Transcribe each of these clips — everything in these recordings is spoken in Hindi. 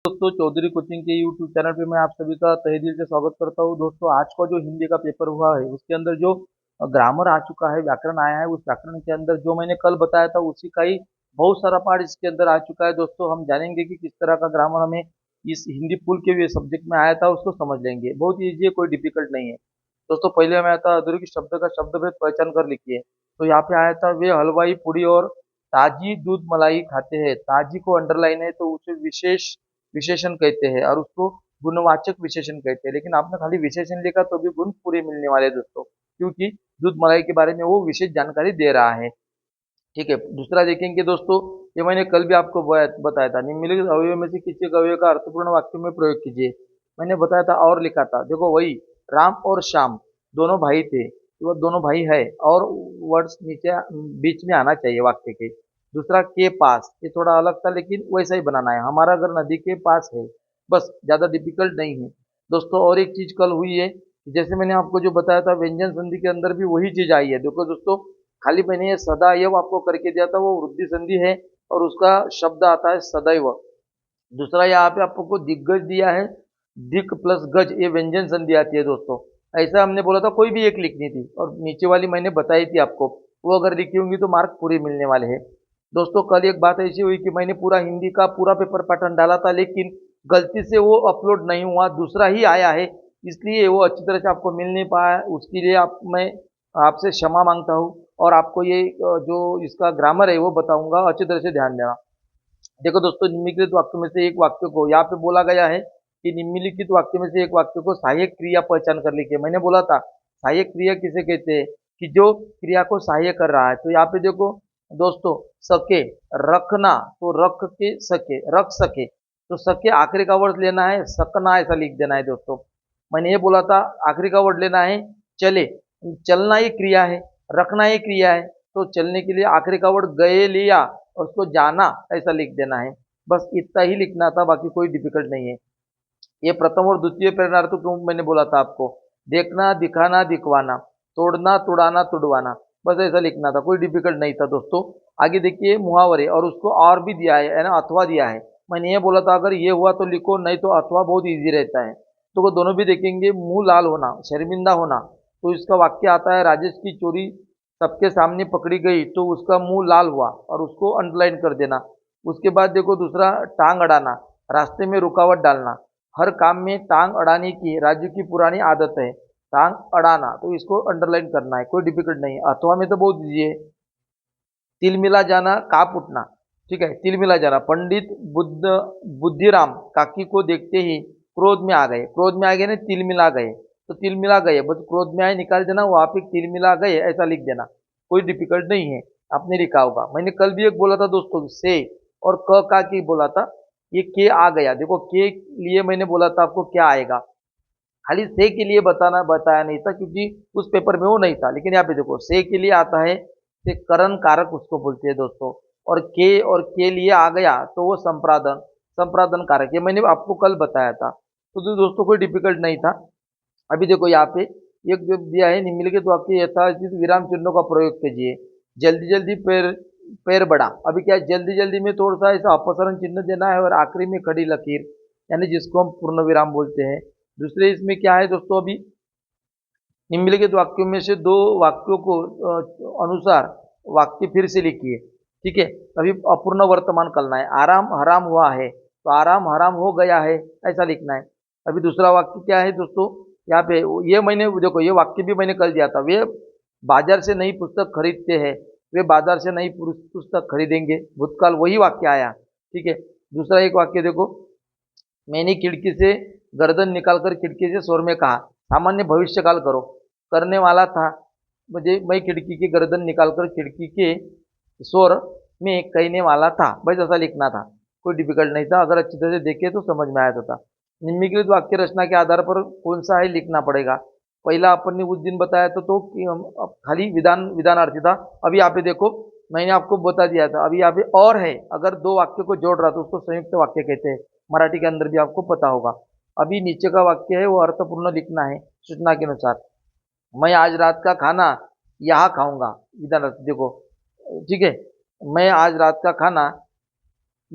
दोस्तों, चौधरी कोचिंग के यूट्यूब चैनल पे मैं आप सभी का तहे दिल से स्वागत करता हूँ। दोस्तों, आज का जो हिंदी का पेपर हुआ है उसके अंदर जो ग्रामर आ चुका है, व्याकरण आया है, उस व्याकरण के अंदर जो मैंने कल बताया था उसी का ही बहुत सारा पार्ट इसके अंदर आ चुका है। दोस्तों, हम जानेंगे कि किस तरह का ग्रामर हमें इस हिंदी पुल के सब्जेक्ट में आया था, उसको समझ लेंगे। बहुत ईजी है, कोई डिफिकल्ट नहीं है। दोस्तों, पहले हमें आया था अधूरी की शब्द का शब्द भेद पहचान कर लिखिए। तो यहाँ पे आया था, वे हलवाई पूरी और ताजी दूध मलाई खाते हैं। ताजी को अंडरलाइन है तो उसे विशेष विशेषण कहते हैं और उसको गुणवाचक विशेषण कहते हैं। लेकिन आपने खाली विशेषण लिखा तो भी गुण पूरे मिलने वाले हैं दोस्तों, क्योंकि दूध मलाई के बारे में वो विशेष जानकारी दे रहा है। ठीक है, दूसरा देखेंगे दोस्तों। ये मैंने कल भी आपको बताया था, निम्नलिखित अवयव में से किसी एक अवयव का अर्थपूर्ण वाक्य में प्रयोग कीजिए। मैंने बताया था और लिखा था, देखो वही राम और श्याम दोनों भाई थे, वो दोनों भाई है और वर्ड्स नीचे बीच में आना चाहिए वाक्य के। दूसरा के पास, ये थोड़ा अलग था लेकिन वैसा ही बनाना है, हमारा घर नदी के पास है। बस ज्यादा डिफिकल्ट नहीं है दोस्तों। और एक चीज कल हुई है, जैसे मैंने आपको जो बताया था व्यंजन संधि के अंदर भी वही चीज आई है। देखो दोस्तों, खाली मैंने ये सदैव आपको करके दिया था, वो वृद्धि संधि है और उसका शब्द आता है सदैव। दूसरा यहाँ पे आपको दिग्गज दिया है, दिक प्लस गज, ये व्यंजन संधि आती है दोस्तों। ऐसा हमने बोला था, कोई भी एक लिखनी थी और नीचे वाली मैंने बताई थी आपको, वो अगर लिखी होंगी तो मार्क पूरे मिलने वाले हैं। दोस्तों, कल एक बात ऐसी हुई कि मैंने पूरा हिंदी का पूरा पेपर पैटर्न डाला था, लेकिन गलती से वो अपलोड नहीं हुआ, दूसरा ही आया है, इसलिए वो अच्छी तरह से आपको मिल नहीं पाया। उसके लिए मैं आपसे क्षमा मांगता हूँ और आपको ये जो इसका ग्रामर है वो बताऊंगा, अच्छी तरह से ध्यान देना। देखो दोस्तों, निम्नलिखित वाक्य में से एक वाक्य को, यहाँ पे बोला गया है कि निम्नलिखित वाक्य में से एक वाक्य को सहायक क्रिया पहचान कर लिखिए। मैंने बोला था सहायक क्रिया किसे कहते हैं, कि जो क्रिया को सहाय्य कर रहा है। तो यहाँ पे देखो दोस्तों, सके, रखना, तो रख के सके, रख सके, तो सके आखिरी का वर्ड लेना है, सकना ऐसा लिख देना है दोस्तों। मैंने ये बोला था आखिरी का वर्ड लेना है चले, चलना ये क्रिया है, रखना ये क्रिया है, तो चलने के लिए आखिरी का वर्ड गए लिया और उसको जाना ऐसा लिख देना है। बस इतना ही लिखना था, बाकी कोई डिफिकल्ट नहीं है। ये प्रथम और द्वितीय प्रेरणार्थक क्यों मैंने बोला था आपको, देखना, दिखाना, दिखवाना, तोड़ना, तुड़ाना, तुड़वाना, बस ऐसा लिखना था, कोई डिफिकल्ट नहीं था दोस्तों। आगे देखिए मुहावरे, और उसको और भी दिया है ना, अथवा दिया है। मैंने ये बोला था अगर ये हुआ तो लिखो, नहीं तो अथवा बहुत ईजी रहता है। तो वो दोनों भी देखेंगे। मुंह लाल होना, शर्मिंदा होना, तो इसका वाक्य आता है, राजेश की चोरी सबके सामने पकड़ी गई तो उसका मुंह लाल हुआ, और उसको अंडरलाइन कर देना। उसके बाद देखो दूसरा, टांग अड़ाना, रास्ते में रुकावट डालना। हर काम में टांग अड़ाने की राजू की पुरानी आदत है। टांग अड़ाना, तो इसको अंडरलाइन करना है, कोई डिफिकल्ट नहीं है। अथवा में तो बहुत ईजी है। तिल मिला जाना, काप उठना, ठीक है, तिल मिला जाना। पंडित बुद्धिराम काकी को देखते ही क्रोध में आ गए, क्रोध में आ गए ना, तिल मिला गए, तो तिल मिला गए, बस क्रोध में आए निकाल देना, वहां पे तिल मिला गए ऐसा लिख देना, कोई डिफिकल्ट नहीं है। आपने लिखा होगा। मैंने कल भी एक बोला था दोस्तों, से और क का की बोला था, ये के आ गया। देखो के लिए मैंने बोला था आपको क्या आएगा, खाली से के लिए बताया नहीं था क्योंकि उस पेपर में वो नहीं था, लेकिन यहाँ पे देखो से के लिए आता है, से करण कारक उसको बोलते हैं दोस्तों। और के लिए आ गया तो वो संप्रादन, संप्रादन कारक, ये मैंने आपको कल बताया था। तो दोस्तों कोई डिफिकल्ट नहीं था। अभी देखो यहाँ पे एक जो दिया है, निम्नलिखित वाक्य यथाचित विराम चिन्हों का प्रयोग कीजिए। जल्दी जल्दी पैर पैर बढ़ा, अभी क्या है, जल्दी जल्दी में थोड़ा सा ऐसा अपसरण चिन्ह देना है और आखिरी में खड़ी लकीर, यानी जिसको हम पूर्ण विराम बोलते हैं। दूसरे इसमें क्या है दोस्तों, अभी निम्नलिखित वाक्यों में से दो वाक्यों को अनुसार वाक्य फिर से लिखिए। ठीक है, अभी अपूर्ण वर्तमान करना है, आराम हराम हुआ है, तो आराम हराम हो गया है ऐसा लिखना है। अभी दूसरा वाक्य क्या है दोस्तों, यहाँ पे ये मैंने देखो, ये वाक्य भी मैंने कल दिया था, वे बाजार से नई पुस्तक खरीदते हैं, वे बाजार से नई पुस्तक खरीदेंगे, भूतकाल वही वाक्य आया। ठीक है, दूसरा एक वाक्य देखो, मैंने खिड़की से गर्दन निकालकर खिड़की से स्वर में कहा, सामान्य भविष्य काल करो, करने वाला था, मुझे मैं खिड़की की गर्दन निकालकर खिड़की के स्वर में कहने वाला था, बस ऐसा लिखना था, कोई डिफिकल्ट नहीं था। अगर अच्छी तरह से देखे तो समझ में आया था। निम्नलिखित वाक्य रचना के आधार पर कौन सा है लिखना पड़ेगा। पहला अपन ने उस दिन बताया था तो कि खाली विधान विधानार्थी था। अभी यहाँ पे देखो मैंने आपको बता दिया था, अभी यहाँ पे और है, अगर दो वाक्य को जोड़ रहा तो उसको संयुक्त वाक्य कहते हैं, मराठी के अंदर भी आपको पता होगा। अभी नीचे का वाक्य है वो अर्थपूर्ण लिखना है सूचना के अनुसार। मैं आज रात का खाना यहाँ खाऊंगा, विधान देखो, ठीक है, मैं आज रात का खाना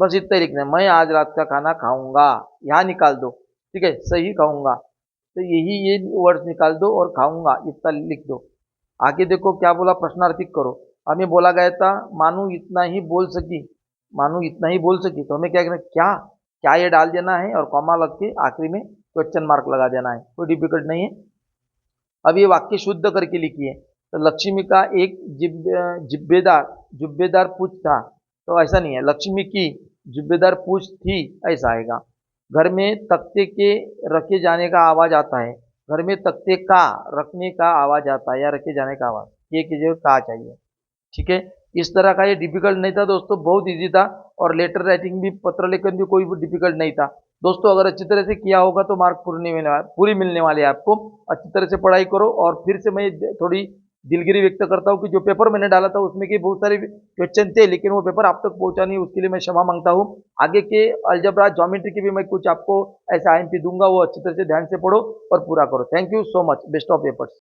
बस इतना ही लिखना है, मैं आज रात का खाना खाऊंगा, यहाँ निकाल दो। ठीक है, सही खाऊंगा, तो यही ये वर्ड्स निकाल दो और खाऊंगा इतना लिख दो। आगे देखो क्या बोला, प्रश्नार्थिक करो। हमें बोला गया था मानू इतना ही बोल सकी, मानू इतना ही बोल सकी, तो हमें क्या करना है, क्या क्या ये डाल देना है और कॉमा लग के आखिरी में क्वेश्चन मार्क लगा देना है, कोई डिफिकल्ट नहीं है। अब ये वाक्य शुद्ध करके लिखिए। तो लक्ष्मी का एक जिब्बेदार जुब्बेदार पूछ था, तो ऐसा नहीं है, लक्ष्मी की जुब्बेदार पूछ थी, ऐसा आएगा। घर में तख्ते के रखे जाने का आवाज आता है, घर में तख्ते का रखने का आवाज आता है या रखे जाने का आवाज, ये की जगह का चाहिए। ठीक है, इस तरह का ये डिफिकल्ट नहीं था दोस्तों, बहुत इजी था। और लेटर राइटिंग भी, पत्र लेखन भी कोई भी डिफिकल्ट नहीं था दोस्तों। अगर अच्छी तरह से किया होगा तो मार्क पूरी मिलने वाली है आपको। अच्छी तरह से पढ़ाई करो। और फिर से मैं थोड़ी दिलगिरी व्यक्त करता हूँ कि जो पेपर मैंने डाला था उसमें के बहुत सारे क्वेश्चन थे, लेकिन वो पेपर आप तक पहुंचा नहीं, उसके लिए मैं क्षमा मांगता हूँ। आगे के अलजबरा ज्योमेट्री की भी मैं कुछ आपको ऐसा आईएमपी दूंगा, वो अच्छी तरह से ध्यान से पढ़ो और पूरा करो। Thank you so much, best of efforts.